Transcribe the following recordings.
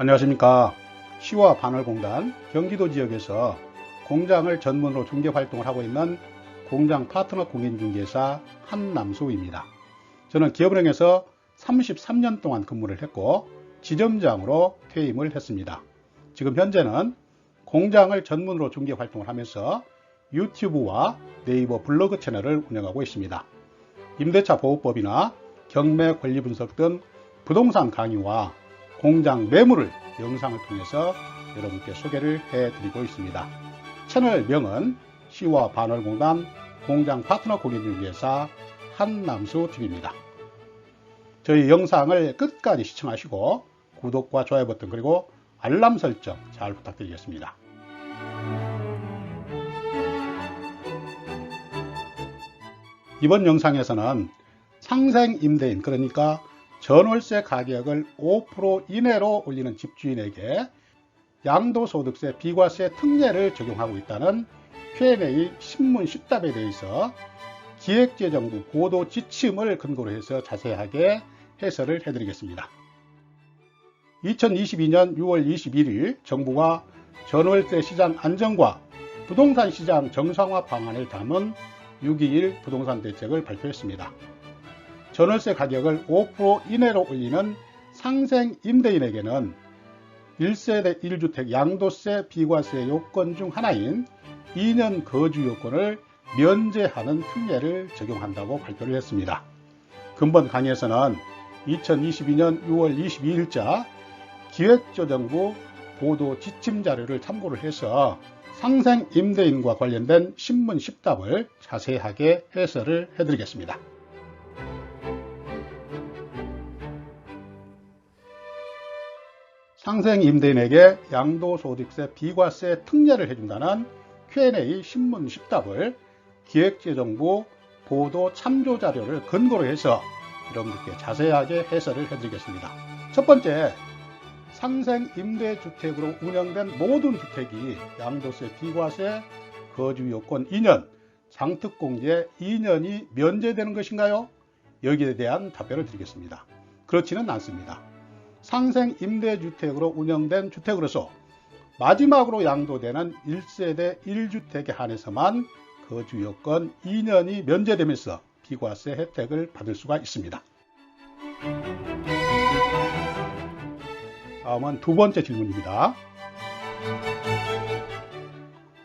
안녕하십니까. 시와 반월공단 경기도 지역에서 공장을 전문으로 중개 활동을 하고 있는 공장 파트너 공인중개사 한남수입니다. 저는 기업은행에서 33년 동안 근무를 했고 지점장으로 퇴임을 했습니다. 지금 현재는 공장을 전문으로 중개 활동을 하면서 유튜브와 네이버 블로그 채널을 운영하고 있습니다. 임대차 보호법이나 경매 권리 분석 등 부동산 강의와 공장 매물을 영상을 통해서 여러분께 소개를 해드리고 있습니다. 채널명은 시와 반월공단 공장 파트너 공인중개사 한남수TV입니다. 저희 영상을 끝까지 시청하시고 구독과 좋아요 버튼 그리고 알람 설정 잘 부탁드리겠습니다. 이번 영상에서는 상생 임대인, 그러니까 전월세 가격을 5% 이내로 올리는 집주인에게 양도소득세 비과세 특례를 적용하고 있다는 Q&A 신문 10답에 대해서 기획재정부 보도 지침을 근거로 해서 자세하게 해설을 해드리겠습니다. 2022년 6월 21일 정부가 전월세 시장 안정과 부동산 시장 정상화 방안을 담은 6.21 부동산 대책을 발표했습니다. 전월세 가격을 5% 이내로 올리는 상생 임대인에게는 1세대 1주택 양도세 비과세 요건 중 하나인 2년 거주 요건을 면제하는 특례를 적용한다고 발표를 했습니다. 근본 강의에서는 2022년 6월 22일자 기획재정부 보도 지침 자료를 참고를 해서 상생 임대인과 관련된 신문 10답을 자세하게 해설을 해드리겠습니다. 상생 임대인에게 양도소득세 비과세 특례를 해준다는 Q&A 신문 10답을 기획재정부 보도 참조 자료를 근거로 해서 여러분들께 자세하게 해설을 해드리겠습니다. 첫 번째, 상생 임대주택으로 운영된 모든 주택이 양도세 비과세 거주요건 2년, 장특공제 2년이 면제되는 것인가요? 여기에 대한 답변을 드리겠습니다. 그렇지는 않습니다. 상생 임대주택으로 운영된 주택으로서 마지막으로 양도되는 1세대 1주택에 한해서만 거주요건 2년이 면제되면서 비과세 혜택을 받을 수가 있습니다. 다음은 두 번째 질문입니다.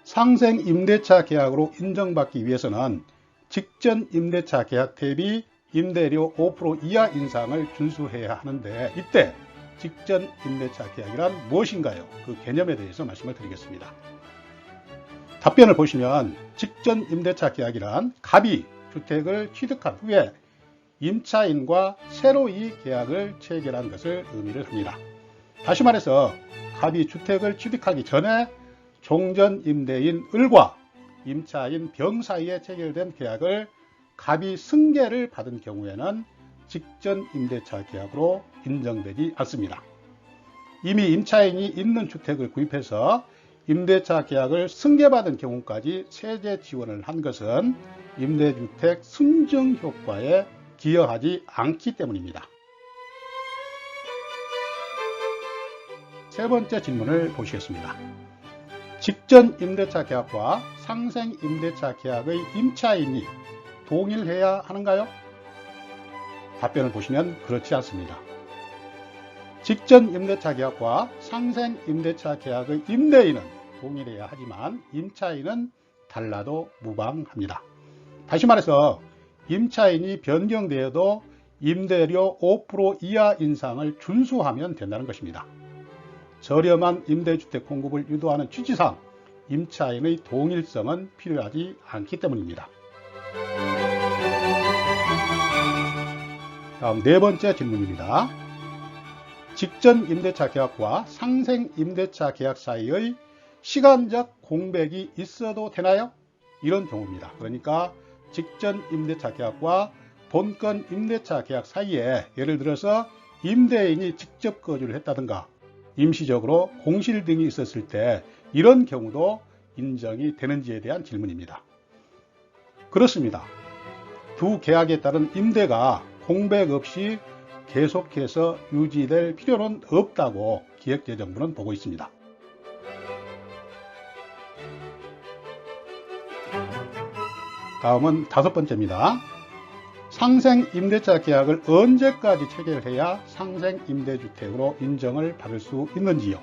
상생 임대차 계약으로 인정받기 위해서는 직전 임대차 계약 대비 임대료 5% 이하 인상을 준수해야 하는데, 이때 직전 임대차 계약이란 무엇인가요? 그 개념에 대해서 말씀을 드리겠습니다. 답변을 보시면 직전 임대차 계약이란 갑이 주택을 취득한 후에 임차인과 새로이 계약을 체결한 것을 의미를 합니다. 다시 말해서 갑이 주택을 취득하기 전에 종전 임대인 을과 임차인 병 사이에 체결된 계약을 갑이 승계를 받은 경우에는 직전 임대차 계약으로 인정되지 않습니다. 이미 임차인이 있는 주택을 구입해서 임대차 계약을 승계받은 경우까지 세제 지원을 한 것은 임대주택 승증 효과에 기여하지 않기 때문입니다. 세 번째 질문을 보시겠습니다. 직전 임대차 계약과 상생 임대차 계약의 임차인이 동일해야 하는가요? 답변을 보시면 그렇지 않습니다. 직전 임대차 계약과 상생 임대차 계약의 임대인은 동일해야 하지만 임차인은 달라도 무방합니다. 다시 말해서 임차인이 변경되어도 임대료 5% 이하 인상을 준수하면 된다는 것입니다. 저렴한 임대주택 공급을 유도하는 취지상 임차인의 동일성은 필요하지 않기 때문입니다. 다음 네 번째 질문입니다. 직전 임대차 계약과 상생 임대차 계약 사이의 시간적 공백이 있어도 되나요? 이런 경우입니다. 그러니까 직전 임대차 계약과 본건 임대차 계약 사이에 예를 들어서 임대인이 직접 거주를 했다든가 임시적으로 공실 등이 있었을 때 이런 경우도 인정이 되는지에 대한 질문입니다. 그렇습니다. 두 계약에 따른 임대가 공백 없이 계속해서 유지될 필요는 없다고 기획재정부는 보고 있습니다. 다음은 5번째입니다. 상생 임대차 계약을 언제까지 체결해야 상생 임대주택으로 인정을 받을 수 있는지요?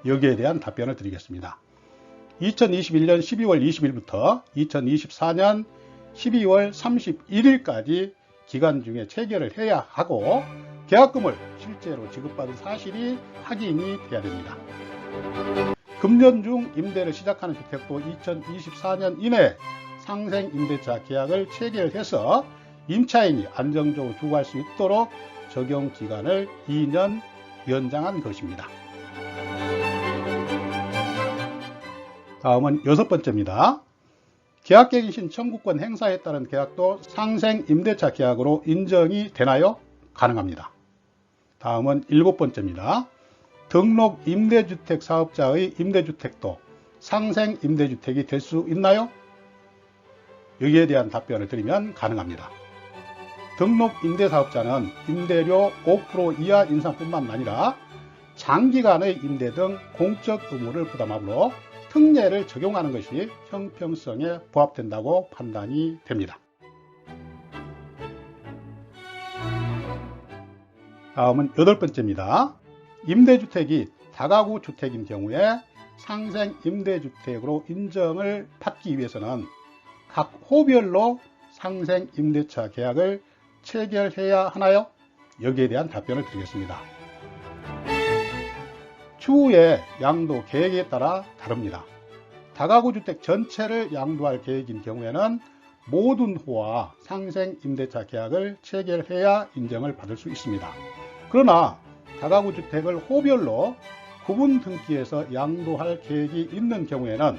여기에 대한 답변을 드리겠습니다. 2021년 12월 20일부터 2024년 12월 31일까지 기간 중에 체결을 해야 하고 계약금을 실제로 지급받은 사실이 확인이 돼야 됩니다. 금년 중 임대를 시작하는 주택도 2024년 이내 상생 임대차 계약을 체결해서 임차인이 안정적으로 주거할 수 있도록 적용 기간을 2년 연장한 것입니다. 다음은 6번째입니다. 계약갱신 청구권 행사에 따른 계약도 상생 임대차 계약으로 인정이 되나요? 가능합니다. 다음은 7번째입니다. 등록 임대주택 사업자의 임대주택도 상생 임대주택이 될 수 있나요? 여기에 대한 답변을 드리면 가능합니다. 등록 임대사업자는 임대료 5% 이하 인상뿐만 아니라 장기간의 임대 등 공적 의무를 부담하므로 특례를 적용하는 것이 형평성에 부합된다고 판단이 됩니다. 다음은 8번째입니다. 임대주택이 다가구 주택인 경우에 상생 임대주택으로 인정을 받기 위해서는 각 호별로 상생 임대차 계약을 체결해야 하나요? 여기에 대한 답변을 드리겠습니다. 추후의 양도 계획에 따라 다릅니다. 다가구 주택 전체를 양도할 계획인 경우에는 모든 호와 상생 임대차 계약을 체결해야 인정을 받을 수 있습니다. 그러나 다가구 주택을 호별로 구분 등기해서 양도할 계획이 있는 경우에는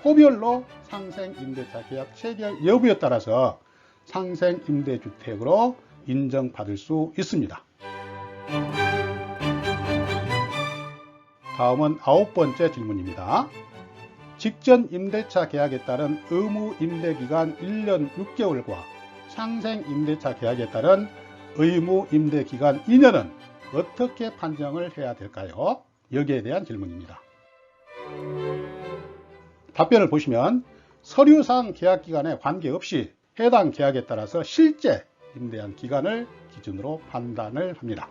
호별로 상생 임대차 계약 체결 여부에 따라서 상생 임대주택으로 인정받을 수 있습니다. 다음은 9번째 질문입니다. 직전 임대차 계약에 따른 의무 임대기간 1년 6개월과 상생 임대차 계약에 따른 의무 임대기간 2년은 어떻게 판정을 해야 될까요? 여기에 대한 질문입니다. 답변을 보시면 서류상 계약기간에 관계없이 해당 계약에 따라서 실제 임대한 기간을 기준으로 판단을 합니다.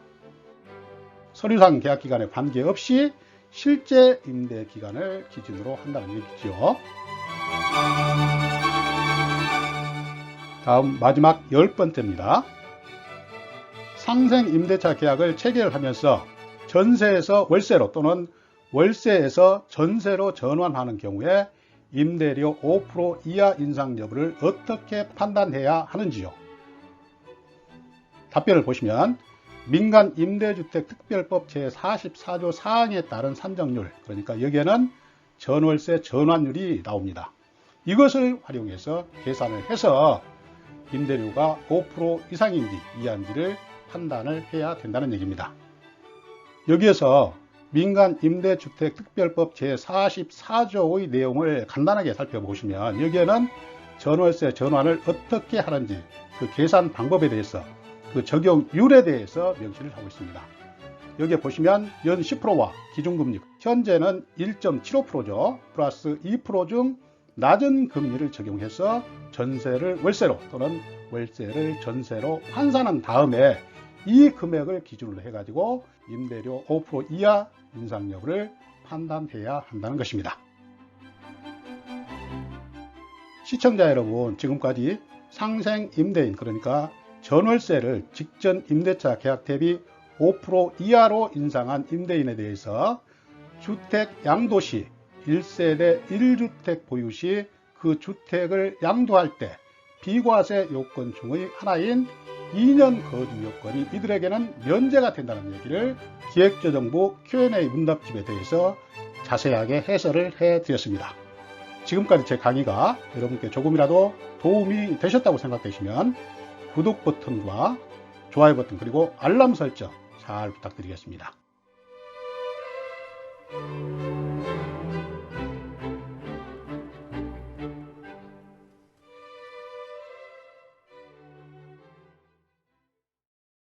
서류상 계약기간에 관계없이 실제 임대 기간을 기준으로 한다는 얘기죠. 다음 마지막 10번째입니다. 상생 임대차 계약을 체결하면서 전세에서 월세로 또는 월세에서 전세로 전환하는 경우에 임대료 5% 이하 인상 여부를 어떻게 판단해야 하는지요? 답변을 보시면 민간 임대주택 특별법 제44조 사항에 따른 산정률, 그러니까 여기에는 전월세 전환율이 나옵니다. 이것을 활용해서 계산을 해서 임대료가 5% 이상인지 이하인지를 판단을 해야 된다는 얘기입니다. 여기에서 민간 임대주택 특별법 제44조의 내용을 간단하게 살펴보시면 여기에는 전월세 전환을 어떻게 하는지 그 계산 방법에 대해서 그 적용률에 대해서 명시를 하고 있습니다. 여기에 보시면 연 10%와 기준금리, 현재는 1.75%죠. 플러스 2% 중 낮은 금리를 적용해서 전세를 월세로 또는 월세를 전세로 환산한 다음에 이 금액을 기준으로 해가지고 임대료 5% 이하 인상 여부를 판단해야 한다는 것입니다. 시청자 여러분, 지금까지 상생 임대인, 그러니까 전월세를 직전 임대차 계약 대비 5% 이하로 인상한 임대인에 대해서 주택 양도 시 1세대 1주택 보유 시 그 주택을 양도할 때 비과세 요건 중의 하나인 2년 거주 요건이 이들에게는 면제가 된다는 얘기를 기획재정부 Q&A 문답집에 대해서 자세하게 해설을 해드렸습니다. 지금까지 제 강의가 여러분께 조금이라도 도움이 되셨다고 생각되시면 구독 버튼과 좋아요 버튼 그리고 알람 설정 잘 부탁드리겠습니다.